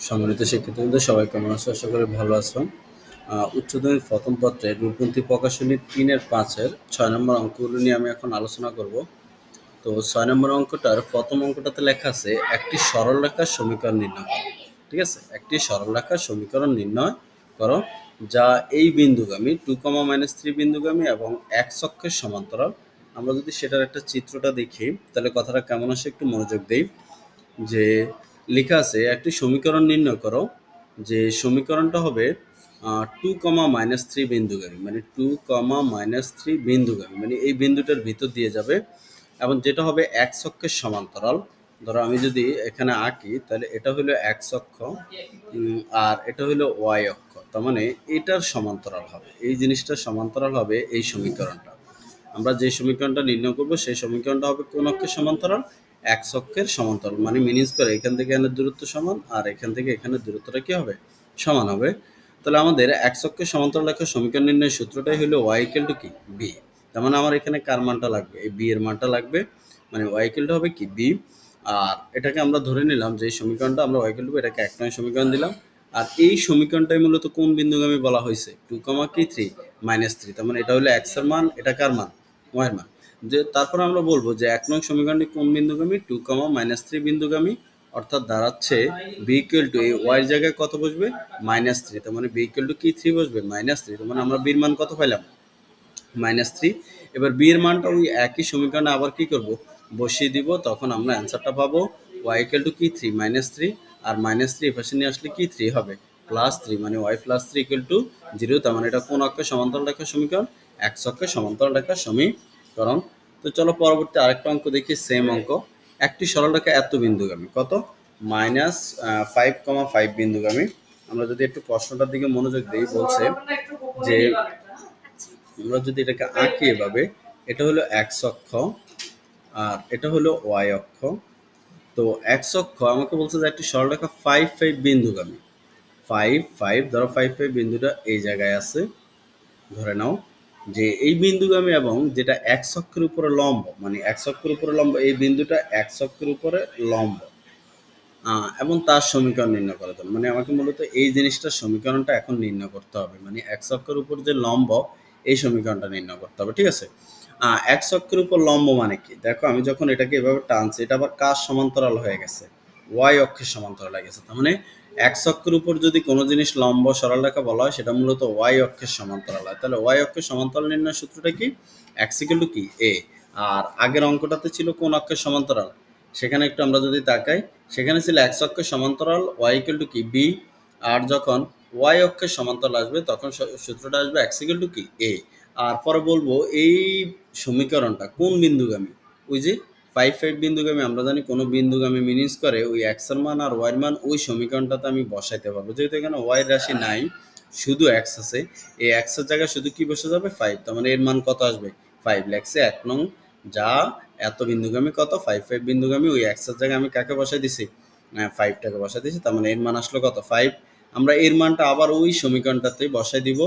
সম্মানিত শিক্ষার্থীবৃন্দ, সবাই কেমন আছো? আশা করি ভালো আছো। উচ্চতর প্রথম পত্রের রূপবন্তী প্রকাশনী 3-5 6 নম্বর অঙ্কগুলো নিয়ে আমি এখন আলোচনা করব। তো 6 নম্বর অঙ্কটার প্রথম অঙ্কটাতে লেখা আছে একটি সরল রেখার সমীকরণ নির্ণয় করো। ঠিক আছে, একটি সরল রেখার সমীকরণ নির্ণয় করো যা এই বিন্দুগামী 2, -3 বিন্দুগামী এবং x অক্ষের সমান্তরাল। আমরা যদি সেটার একটা চিত্রটা দেখি তাহলে কথাটা কেমন আসে একটু মনোযোগ দেই। যে লেখা আছে একটি সমীকরণ নির্ণয় করো, যে সমীকরণটা হবে 2, -3 বিন্দুগামী, মানে 2, -3 বিন্দুগামী, মানে এই বিন্দুটার ভিতর দিয়ে যাবে এবং যেটা হবে x অক্ষের সমান্তরাল। ধরো আমি যদি এখানে আঁকি তাহলে এটা হলো x অক্ষ, আর এটা হলো y অক্ষ, তার মানে এটার সমান্তরাল হবে, এই জিনিসটার সমান্তরাল হবে এই সমীকরণটা। আমরা যে সমীকরণটা নির্ণয় করব সেই সমীকরণটা হবে কোন অক্ষের সমান্তরাল? x অক্ষের সমান্তরাল, মানে মিনিস করে এখান থেকে এখানের দূরত্ব সমান আর এখান থেকে এখানের দূরত্বটা কি হবে? সমান হবে। তাহলে আমাদের x অক্ষের সমান্তরাল রেখার সমীকরণ নির্ণয়ের সূত্রটাই হলো y = কি? b। তার মানে আমার এখানে কার মানটা লাগবে? এই b এর মানটা লাগবে, মানে y = হবে কি? b। আর এটাকে আমরা ধরে নিলাম যে এই সমীকরণটা আমরা y = এটাকে 1 নং সমীকরণ দিলাম। আর এই সমীকরণটাই মূলত কোন বিন্দুগামী বলা হয়েছে? 2, 3 তার মানে এটা হলো x এর মান, এটা কার মান? y এর মান। যে তারপর আমরা বলবো যে 1 নং সমীকরণটি কোন বিন্দুগামী? 2, -3 বিন্দুগামী। অর্থাৎ দাঁড়াচ্ছে b = এই y এর জায়গায় কত বসবে? -3। তার মানে b = কি? 3 বসবে, -3। তার মানে আমরা b এর মান কত পাইলাম? -3। এবার b এর মানটা ওই একই সমীকরণে আবার কি করব? বসিয়ে দিব, তখন আমরা অ্যান্সারটা পাবো y = কি? 3, -3। আর -3 এই পাশে নিয়ে আসলে কি? 3 হবে, +3, মানে y + 3 = 0। তার মানে এটা কোন অক্ষের সমান্তরাল রেখার সমীকরণ? x অক্ষের সমান্তরাল রেখার সমীকরণ। তো চলো পরবর্তী আরেকটা অঙ্ক দেখি, সেম অঙ্ক। একটি সরল রেখা এত বিন্দুগামী, কত? -5, বিন্দুগামী। আমরা যদি একটু প্রশ্নটার দিকে মনোযোগ দিই, বলছে যে আমরা যদি এটাকে আঁকি এভাবে, এটা হলো x অক্ষ আর এটা হলো y অক্ষ। তো x অক্ষ আমাকে বলছে যে একটি সরলরেখা 5, বিন্দুগামী। 5, ধরো 5, বিন্দুটা এই জায়গায় আছে। ধরে নাও যে এই বিন্দুগামী এবং যেটা x অক্ষের উপরে লম্ব, মানে x অক্ষের উপরে লম্ব, এই বিন্দুটা x অক্ষের উপরে লম্ব, এবং তার সমীকরণ নির্ণয় করা যাবে। মানে আমাকে মূলত এই জিনিসটার সমীকরণটা এখন নির্ণয় করতে হবে, মানে x অক্ষের উপর যে লম্ব এই সমীকরণটা নির্ণয় করতে হবে। ঠিক আছে, x অক্ষের উপর লম্ব মানে কি? দেখো আমি যখন এটাকে এভাবে টানছি, এটা আবার কার সমান্তরাল হয়ে গেছে? y অক্ষের সমান্তরাল হয়ে গেছে। তার মানে x অক্ষের উপর যদি কোনো জিনিস লম্ব সরলরেখা বলা হয় সেটা মূলত y অক্ষের সমান্তরাল হয়। তাহলে y অক্ষের সমান্তরাল নির্ণয় সূত্রটা কি? x = কি? a। আর আগের অঙ্কটাতে ছিল কোন অক্ষের সমান্তরাল? সেখানে একটু আমরা যদি তাকাই, সেখানে ছিল x অক্ষের সমান্তরাল, y = কি? b। আর যখন y অক্ষের সমান্তরাল আসবে তখন সূত্রটা আসবে x = কি? a। আর পরে বলবো এই সমীকরণটা কোন বিন্দুগামী? ওই যে 5, বিন্দুগামী। আমরা জানি কোনো বিন্দুগামী মিনিস করে ওই x এর মান আর y এর মান ওই সমীকরণটাতে আমি বসাইতে পারবো। যেহেতু এখানে y রাশি নাই, শুধু x আছে, এই x এর জায়গায় শুধু কি বসে যাবে? 5। তার মানে এর মান কত আসবে? 5 লেখছে 1 নং। যা এত বিন্দুগামী কত? 5, বিন্দুগামী। ওই x এর জায়গায় আমি কাকে বসাই দিছি? 5টাকে বসাই দিছি। তার মানে এর মান আসলো কত? 5। আমরা এর মানটা আবার ওই সমীকরণটাতে বসাই দিব।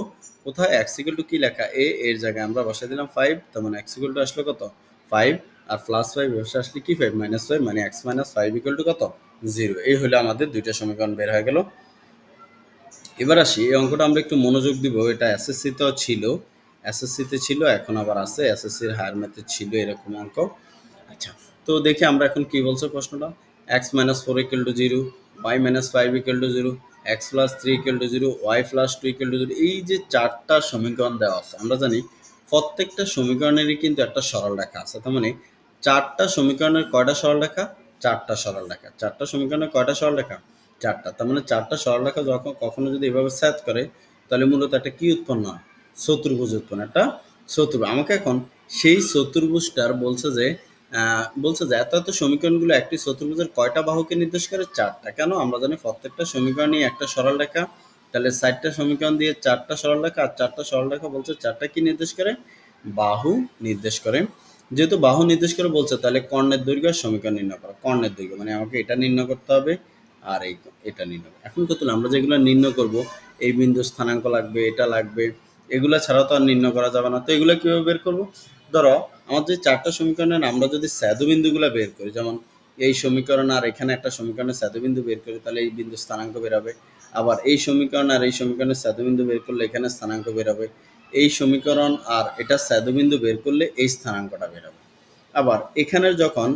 কোথায়? x = কি লেখা? a, এর জায়গায় আমরা বসাই দিলাম 5। তার মানে x = আসলো কত? 5। আর +5 বসে আসলে কি? 5 -5, মানে x - 5 = কত? 0। এই হলো আমাদের দুইটা সমীকরণ বের হয়ে গেল। এবার আসি, এই অঙ্কটা আমরা একটু মনোযোগ দিব। এটা এসএসসিতেও ছিল, এসএসসিতে ছিল, এখন আবার আছে, এসএসসির হায়ার ম্যাথে ছিল এরকম অঙ্ক। আচ্ছা, তো দেখি আমরা এখন কি বলছে প্রশ্নটা। x - 4 = 0, y - 5 = 0, x + 3 = 0, y + 2 = 0। এই যে চারটা সমীকরণ দেওয়া আছে, আমরা জানি প্রত্যেকটা সমীকরণেরই কিন্তু একটা সরল রেখা আছে। তার মানে চারটা সমীকরণের কয়টা সরল রেখা? চারটা সরল রেখা। চারটা সমীকরণের কয়টা সরল রেখা? চারটা। তার মানে চারটা সরলরেখা যখন কখনো যদি এভাবে ছেদ করে তাহলে মূলত একটা কি উৎপন্ন হয়? চতুর্ভুজ উৎপন্ন, একটা চতুর্ভুজ। আমাকে এখন সেই চতুর্ভুজটার বলছে যে এত এত সমীকরণগুলো একটি চতুর্ভুজের কয়টা বাহুকে নির্দেশ করে? চারটা। কেন? আমরা জানি প্রত্যেকটা সমীকরণই একটা সরলরেখা। তাহলে 4টা সমীকরণ দিয়ে 4টা সরলরেখা, আর 4টা সরলরেখা বলছে 4টা কি নির্দেশ করে? বাহু নির্দেশ করে। যেহেতু বাহু নির্দেশ করে বলছে, তাহলে কর্ণের দৈর্ঘ্য সমীকরণ নির্ণয় করো। কর্ণের দৈর্ঘ্য মানে আমাকে এটা নির্ণয় করতে হবে আর এটা নির্ণয়। এখন কত আমরা যেগুলো নির্ণয় করব, এই বিন্দুর স্থানাঙ্ক লাগবে, এটা লাগবে, এগুলো ছাড়াও তো আর নির্ণয় করা যাবে না। তো এগুলো কিভাবে বের করব? ধরো আমার যে চারটা সমীকরণের আমরা যদি স্যাদু বিন্দুগুলো বের করি, যেমন এই সমীকরণ আর এখানে একটা সমীকরণের স্যাদ্যবিন্দু বের করি, তাহলে এই বিন্দু স্থানাঙ্ক বেরোবে। আবার এই সমীকরণ আর এই সমীকরণের স্যাদ্যবিন্দু বের করলে এখানে স্থানাঙ্ক বেরোবে। এই সমীকরণ আর এটা স্যাদ্যবিন্দু বের করলে এই স্থানাঙ্কটা বেরোবে। আবার এখানের যখন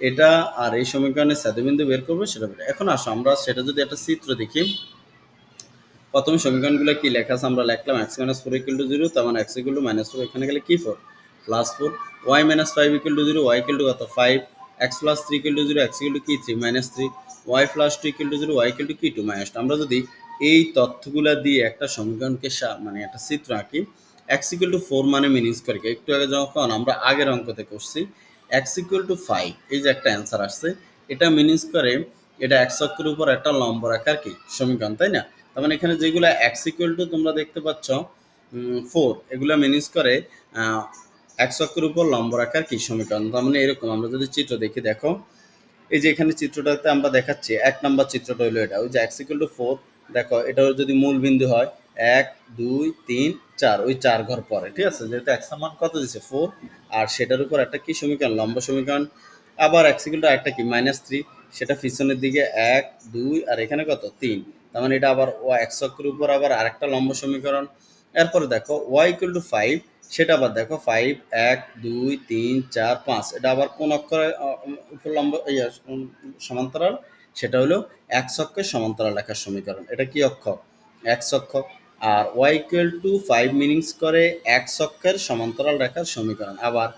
এটা আর এই সমীকরণের স্যাদ্যবিন্দু বের করবে সেটা বেরোবে। এখন আসো আমরা সেটা যদি একটা চিত্র দেখি। প্রথম সমীকরণগুলো কি লেখা আছে আমরা লিখলাম x - 4 = 0, তার মানে x = -4, এখানে গেলে কি 4 +4, y - 5 = 0, y = কত 5, x + 3 = 0, x = কি 3 -3, y + 2 = 0, y = কি 2 -2। আমরা যদি এই তথ্যগুলা দিয়ে একটা সমীকরণকে মানে একটা চিত্র আঁকি, x = 4 মানে মিনিংস করে কি একটু আগে যখন আমরা আগের অঙ্কতে করছি x = 5, এই যে একটা অ্যান্সার আসছে, এটা মিনিংস করে এটা x অক্ষের উপর একটা লম্ব রেখার কি সমীকরণ, তাই না? তার মানে এখানে যেগুলো x = তোমরা দেখতে পাচ্ছ 4, এগুলো মিনিংস করে x অক্ষের উপর লম্ব রেখার কি সমীকরণ। তার মানে এরকম আমরা যদি চিত্র দেখি, দেখো এই যে এখানে চিত্রটাতে আমরা দেখাচ্ছি 1 নম্বর চিত্রটা হলো এটা, ওই যে x = 4, দেখো এটা যদি মূল বিন্দু হয় 1 2 3 4, ওই 4 ঘর পরে, ঠিক আছে, যেহেতু x এর মান কত দিছে 4, আর সেটার উপর একটা কি সমীকরণ লম্ব সমীকরণ। আবার x = একটা কি -3, সেটা পিছনের দিকে 1 2 আর এখানে কত 3, তার মানে এটা আবার x অক্ষের উপর আবার আরেকটা লম্ব সমীকরণ। এরপরে দেখো y = 5, সেটা আবার দেখো 5 1 2 3 4 5, এটা আবার কোন অক্ষরের উপর লম্ব সমান্তরাল, সেটা হলো x অক্ষের সমান্তরাল রেখার সমীকরণ। এটা কি অক্ষ? x অক্ষ। আর y = 5 মিনিংস করে x অক্ষের সমান্তরাল রেখার সমীকরণ। আবার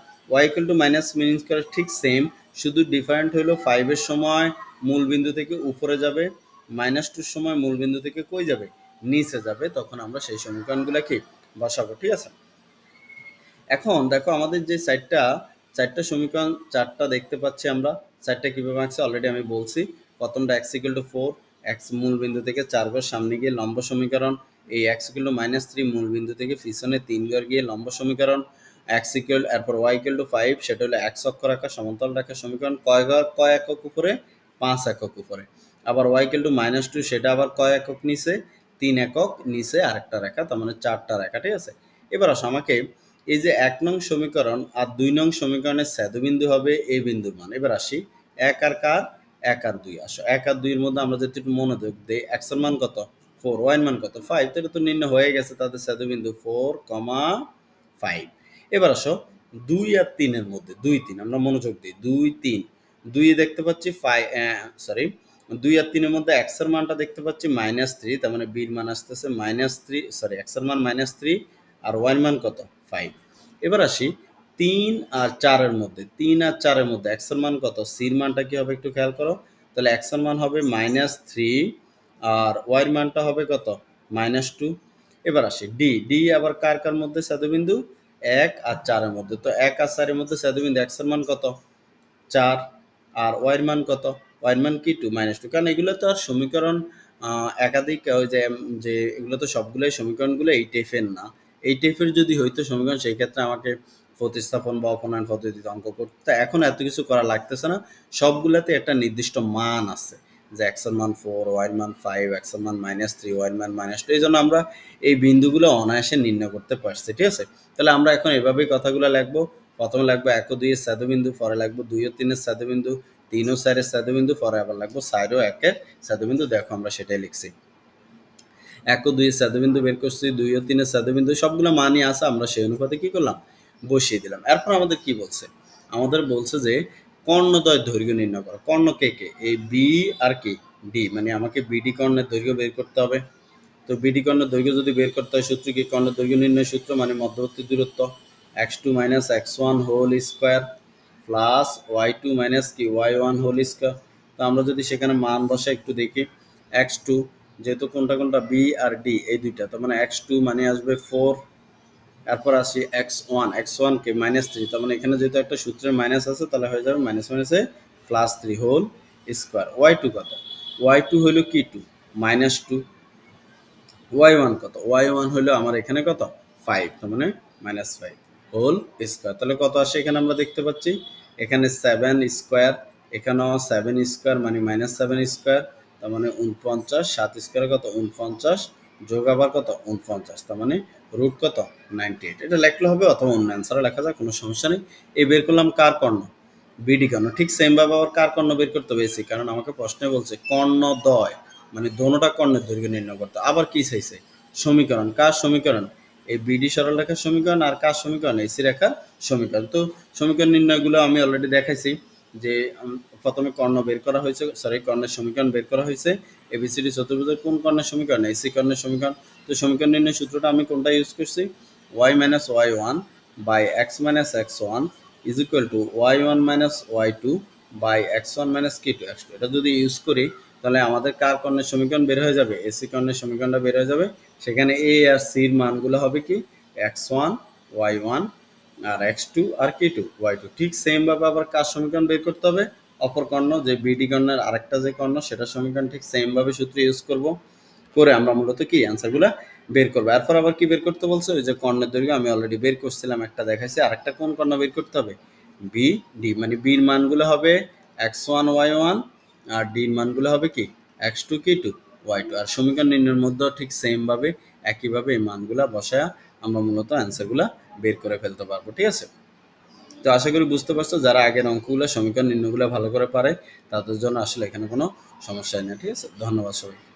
y = মিনিংস করে ঠিক সেম, শুধু ডিফারেন্ট হলো 5 এর সময় মূল বিন্দু থেকে উপরে যাবে, -2 সময় মূল বিন্দু থেকে কই যাবে, নিচে যাবে, তখন আমরা সেই সমীকরণগুলো কি বসাবো, ঠিক আছে। এখন দেখো আমাদের যে চারটা সমীকরণ, চারটা দেখতে পাচ্ছি আমরা, চারটা কিভাবে আঁকছে অলরেডি আমি বলছি। প্রথমটা x = 4, x মূল বিন্দু থেকে 4 ঘর সামনে গিয়ে লম্ব সমীকরণ। এই x = -3 মূল বিন্দু থেকে পিছনে 3 ঘর গিয়ে লম্ব সমীকরণ। এরপর y = 5, সেটা হলো x অক্ষ রেখা সমান্তরাল রেখার সমীকরণ। কয় একক উপরে? 5 একক উপরে। আবার y = -2, সেটা আবার কয় একক নিচে? 3 একক নিচে আরেকটা রেখা, তার মানে 4টা রেখা, ঠিক আছে। এবার আসো আমাকে এই যে 1 নং সমীকরণ আর 2 নং সমীকরণের ছেদবিন্দু হবে এই বিন্দুর মান। এবার আসি 1 আর কার, 1 আর 2। আসো 1 আর 2 এর মধ্যে আমরা যদি একটু মনোযোগ দেই, x এর মান কত 4, y এর মান কত 5, এটা তো নির্ণয় হয়ে গেছে তাদের ছেদবিন্দু 4, 5। এবার আসো 2 আর 3 এর মধ্যে, 2 3 আমরা মনোযোগ দিই, 2 3, 2 এ দেখতে পাচ্ছি 2 আর 3 এর মধ্যে x এর মানটা দেখতে পাচ্ছি -3, তার মানে b এর মান আসতেছে -3, x এর মান -3 আর y এর মান কত 5। এবার আসি 3 আর 4 এর মধ্যে, 3 আর 4 এর মধ্যে x এর মান কত, c এর মানটা কি হবে একটু খেয়াল করো, তাহলে x এর মান হবে -3 আর y এর মানটা হবে কত -2। এবার আসি d আবার কার কার মধ্যে ছেদবিন্দু, 1 আর 4 এর মধ্যে, তো 1 আর 4 এর মধ্যে ছেদবিন্দু, x এর মান কত 4 আর y এর মান কত, y এর মান কি 2 -2, কারণ এগুলো তো আর সমীকরণ একাধিক, ওই যে এগুলো তো সবগুলোই সমীকরণগুলো এই টাইপের না। এই টাইপের যদি হইতো সমীকরণ, সেই ক্ষেত্রে আমাকে প্রতিস্থাপন বা অপনয়ন পদ্ধতিতে অঙ্ক করতে এখন এত কিছু করা লাগতেছে না। সবগুলাতে একটা নির্দিষ্ট মান আছে, যে x এর মান 4, y এর মান 5, x এর মান -3, y এর মান -2, এই জন্য আমরা এই বিন্দুগুলো অনায়াসে নির্ণয় করতে পারছি, ঠিক আছে। তাহলে আমরা এখন এভাবেই কথাগুলো লিখবো। প্রথমে লিখবো 1 ও 2 এর ছেদবিন্দু, পরে লিখবো 2 ও 3 এর ছেদবিন্দু, 3 ও 4 এর ছেদবিন্দু, পরে আবার লিখবো 4 ও 1 এর ছেদবিন্দু। দেখো আমরা সেটাই লিখছি, 1 ও 2 এর ছেদবিন্দু বের করছি, 2 ও 3 এর ছেদবিন্দু, সবগুলো মানই আছে, আমরা সেই অনুপাতে কি করলাম, বসিয়ে দিলাম। এরপর আমাদের কি বলছে, আমাদের বলছে যে কর্ণদ্বয়ের দৈর্ঘ্য নির্ণয় করো। কর্ণ কে কে, এই বি আর কি ডি, মানে আমাকে বিডি কর্ণের দৈর্ঘ্য বের করতে হবে। তো বিডি কর্ণের দৈর্ঘ্য যদি বের করতে হয়, সূত্র কি, কর্ণের দৈর্ঘ্য নির্ণয় সূত্র মানে মধ্যবর্তী দূরত্ব x2 - x1 whole square plus y2 - কি y1 হোল স্কয়ার। তো আমরা যদি সেখানে মান বসাই একটু দেখি, x2 যেহেতু কোনটা কোনটা বি আর ডি এই দুইটা, তার মানে x2 মানে আসবে 4। এরপর আসি x1 কে -3, তার মানে এখানে যেহেতু একটা সূত্রের মাইনাস আছে, তাহলে হয়ে যাবে মাইনাস মাইনাসে +3 হোল স্কয়ার। y2 কত, y2 হলো কি 2 -2, y1 কত, y1 হলো আমার এখানে কত 5, তার মানে -5 হোল স্কয়ার। তাহলে কত আসে এখানে আমরা দেখতে পাচ্ছি, এখানে 7 স্কয়ার, এখানেও 7 স্কয়ার মানে -7 স্কয়ার, তার মানে 49, 7 স্কয়ারে কত 49, যোগ আবার কত 49, তার মানে রুট কত 98। এটা লিখলে হবে অথবা অন্য অ্যান্সারও লেখা যায়, কোনো সমস্যা নেই। এই বের করলাম কার কর্ণ, বিডি কর্ণ, ঠিক সেম ভাবে আবার কার কর্ণ বের করতে হবে এসি, কারণ আমাকে প্রশ্নে বলছে কর্ণদ্বয় মানে দোনোটা কর্ণের দৈর্ঘ্য নির্ণয় করতে। আবার কি চাইছে, সমীকরণ, কার সমীকরণ, এই বিডি সরলরেখার সমীকরণ আর কার সমীকরণ, এসি রেখার সমীকরণ। তো সমীকরণ নির্ণয়গুলো আমি অলরেডি দেখাইছি যে প্রথমে কর্ণ বের করা হয়েছে, সরি কর্ণের সমীকরণ বের করা হয়েছে, এবিসিডি চতুর্ভুজের কোন কর্ণের সমীকরণ, এসি কর্ণের সমীকরণ। তো সমীকরণ নির্ণয় সূত্রটা আমি কোনটা ইউজ করছি, y minus Y one by X minus X one is equal to Y one minus Y two by X one minus K two X two. এটা যদি ইউজ করি তাহলে আমাদের কার কর্ণের সমীকরণ বের হয়ে যাবে, এসি কর্ণের সমীকরণটা বের হয়ে যাবে। সেখানে এ আর সির মানগুলো হবে কি, এক্স ওয়ান ওয়াই ওয়ান আর এক্স টু আর কে টু ওয়াই টু। ঠিক সেমভাবে আবার কার সমীকরণ বের করতে হবে, অপর কর্ণ যে বিডি কর্ণের আরেকটা যে কর্ণ সেটার সমীকরণ ঠিক সেমভাবে সূত্র ইউজ করব, করে আমরা মূলত কি অ্যান্সারগুলো বের করবো। এরপর আবার কি বের করতে বলছে, ওই যে কর্ণের দৈর্ঘ্য আমি অলরেডি বের করছিলাম, একটা দেখাইছি, আরেকটা কোন কর্ণ বের করতে হবে, বি ডি, মানে বির মানগুলো হবে এক্স ওয়ান ওয়াই ওয়ান আর ডির মানগুলো হবে কি এক্স টু কে টু ওয়াই টু। আর সমীকরণ নির্ণয়ের মধ্যেও ঠিক সেমভাবে একইভাবে এই মানগুলা বসায়া আমরা মূলত অ্যান্সারগুলা বের করে ফেলতে পারবো। ঠিক আছে, তো আশা করি বুঝতে পারছো, যারা আগের অঙ্কগুলো সমীকরণ নির্ণয়গুলো ভালো করে পারে তাদের জন্য আসলে এখানে কোনো সমস্যাই নেই। ঠিক আছে, ধন্যবাদ সবাই।